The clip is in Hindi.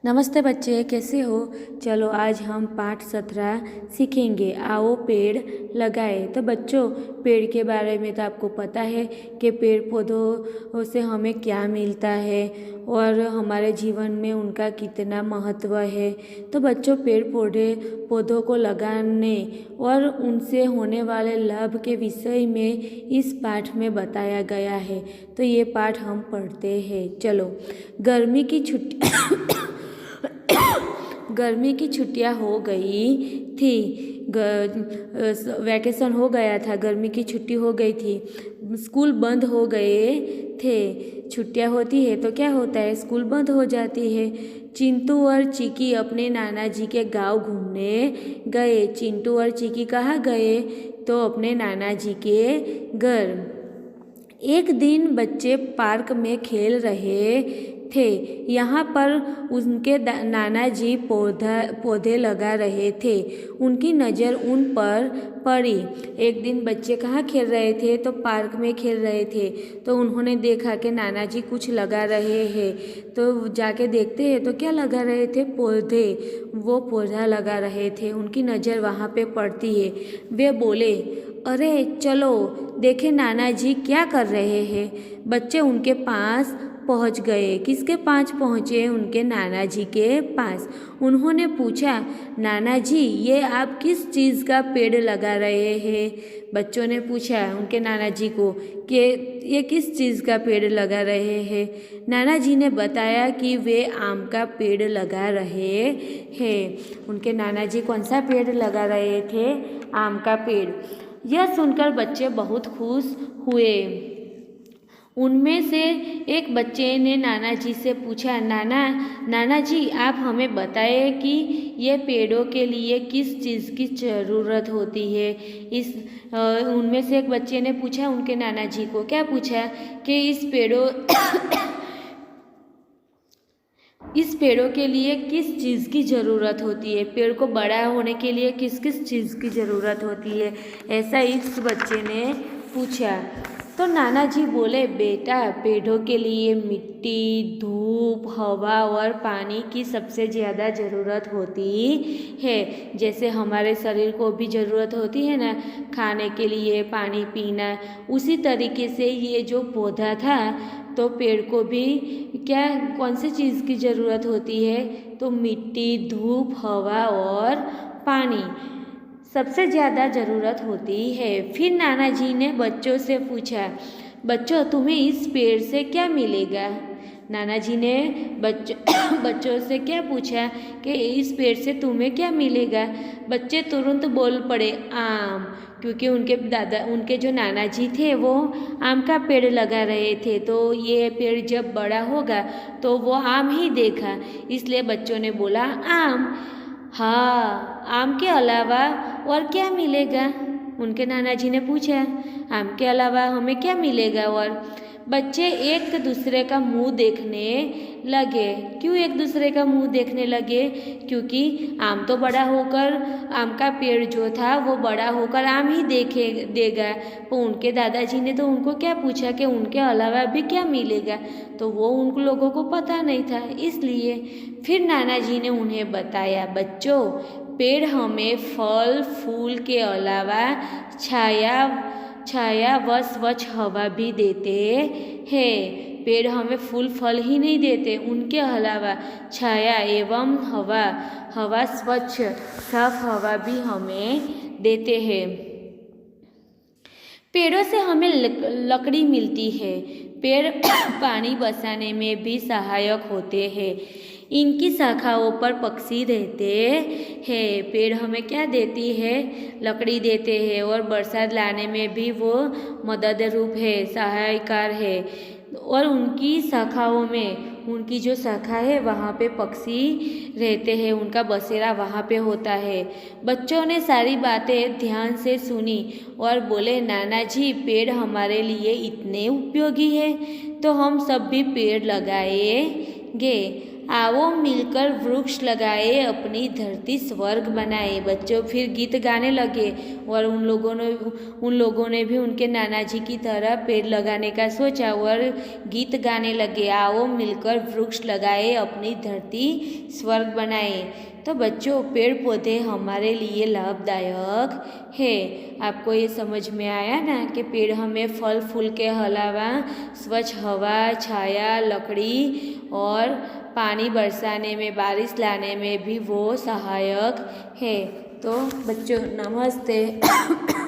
नमस्ते बच्चे, कैसे हो। चलो आज हम पाठ 17 सीखेंगे। आओ पेड़ लगाए। तो बच्चों, पेड़ के बारे में तो आपको पता है कि पेड़ पौधों से हमें क्या मिलता है और हमारे जीवन में उनका कितना महत्व है। तो बच्चों, पेड़ पौधों को लगाने और उनसे होने वाले लाभ के विषय में इस पाठ में बताया गया है। तो ये पाठ हम पढ़ते हैं। चलो, गर्मी की छुट्टियां हो गई थी। वैकेशन हो गया था, गर्मी की छुट्टी हो गई थी, स्कूल बंद हो गए थे। छुट्टियां होती है तो क्या होता है, स्कूल बंद हो जाती है। चिंटू और चिकी अपने नाना जी के गांव घूमने गए। चिंटू और चिकी कहाँ गए, तो अपने नाना जी के घर। एक दिन बच्चे पार्क में खेल रहे थे। यहाँ पर उनके नाना जी पौधे लगा रहे थे। उनकी नज़र उन पर पड़ी। एक दिन बच्चे कहाँ खेल रहे थे, तो पार्क में खेल रहे थे। तो उन्होंने देखा कि नाना जी कुछ लगा रहे हैं। तो जाके देखते हैं तो क्या लगा रहे थे, पौधे। वो पौधा लगा रहे थे, उनकी नज़र वहाँ पे पड़ती है। वे बोले, अरे चलो देखे नाना जी क्या कर रहे हैं। बच्चे उनके पास पहुंच गए। किसके पास पहुंचे, उनके नाना जी के पास। उन्होंने पूछा, नाना जी ये आप किस चीज़ का पेड़ लगा रहे हैं। बच्चों ने पूछा उनके नाना जी को कि ये किस चीज़ का पेड़ लगा रहे हैं। नाना जी ने बताया कि वे आम का पेड़ लगा रहे हैं। उनके नाना जी कौन सा पेड़ लगा रहे थे, आम का पेड़। यह सुनकर बच्चे बहुत खुश हुए। उनमें से एक बच्चे ने नाना जी से पूछा, नाना जी आप हमें बताएं कि ये पेड़ों के लिए किस चीज़ की ज़रूरत होती है। उनमें से एक बच्चे ने पूछा उनके नाना जी को, क्या पूछा कि इस पेड़ों के लिए किस चीज़ की ज़रूरत होती है, पेड़ को बड़ा होने के लिए किस किस चीज़ की ज़रूरत होती है, ऐसा इस बच्चे ने पूछा। तो नाना जी बोले, बेटा पेड़ों के लिए मिट्टी, धूप, हवा और पानी की सबसे ज़्यादा ज़रूरत होती है। जैसे हमारे शरीर को भी ज़रूरत होती है ना, खाने के लिए पानी पीना, उसी तरीके से ये जो पौधा था तो पेड़ को भी कौन सी चीज़ की ज़रूरत होती है, तो मिट्टी, धूप, हवा और पानी सबसे ज़्यादा ज़रूरत होती है। फिर नाना जी ने बच्चों से पूछा, बच्चों तुम्हें इस पेड़ से क्या मिलेगा। नाना जी ने बच्चों से क्या पूछा कि इस पेड़ से तुम्हें क्या मिलेगा। बच्चे तुरंत बोल पड़े, आम, क्योंकि उनके जो नाना जी थे वो आम का पेड़ लगा रहे थे। तो ये पेड़ जब बड़ा होगा तो वो आम ही देगा, इसलिए बच्चों ने बोला आम। हाँ, आम के अलावा और क्या मिलेगा, उनके नाना जी ने पूछा। आम के अलावा हमें क्या मिलेगा। और बच्चे एक दूसरे का मुंह देखने लगे। क्यों एक दूसरे का मुंह देखने लगे, क्योंकि आम तो बड़ा होकर, आम का पेड़ जो था वो बड़ा होकर आम ही देगा। तो उनके दादाजी ने तो उनको क्या पूछा कि उनके अलावा भी क्या मिलेगा, तो वो उन लोगों को पता नहीं था। इसलिए फिर नाना जी ने उन्हें बताया, बच्चों पेड़ हमें फल फूल के अलावा छाया व स्वच्छ हवा भी देते हैं। पेड़ हमें फूल फल ही नहीं देते, उनके अलावा छाया एवं हवा स्वच्छ साफ हवा भी हमें देते हैं। पेड़ों से हमें लकड़ी मिलती है। पेड़ पानी बचाने में भी सहायक होते हैं। इनकी शाखाओं पर पक्षी रहते हैं। पेड़ हमें क्या देती है, लकड़ी देते हैं, और बरसात लाने में भी वो मदद रूप है, सहायकार है। और उनकी शाखाओं में, उनकी जो शाखा है वहाँ पे पक्षी रहते हैं, उनका बसेरा वहाँ पे होता है। बच्चों ने सारी बातें ध्यान से सुनी और बोले, नाना जी पेड़ हमारे लिए इतने उपयोगी है तो हम सब भी पेड़ लगाएंगे। आओ मिलकर वृक्ष लगाए अपनी धरती स्वर्ग बनाए। बच्चों फिर गीत गाने लगे और उन लोगों ने भी उनके नाना जी की तरह पेड़ लगाने का सोचा और गीत गाने लगे, आओ मिलकर वृक्ष लगाए अपनी धरती स्वर्ग बनाए। तो बच्चों पेड़ पौधे हमारे लिए लाभदायक है। आपको ये समझ में आया ना कि पेड़ हमें फल फूल के अलावा स्वच्छ हवा, छाया, लकड़ी और पानी बरसाने में, बारिश लाने में भी वो सहायक है। तो बच्चों नमस्ते।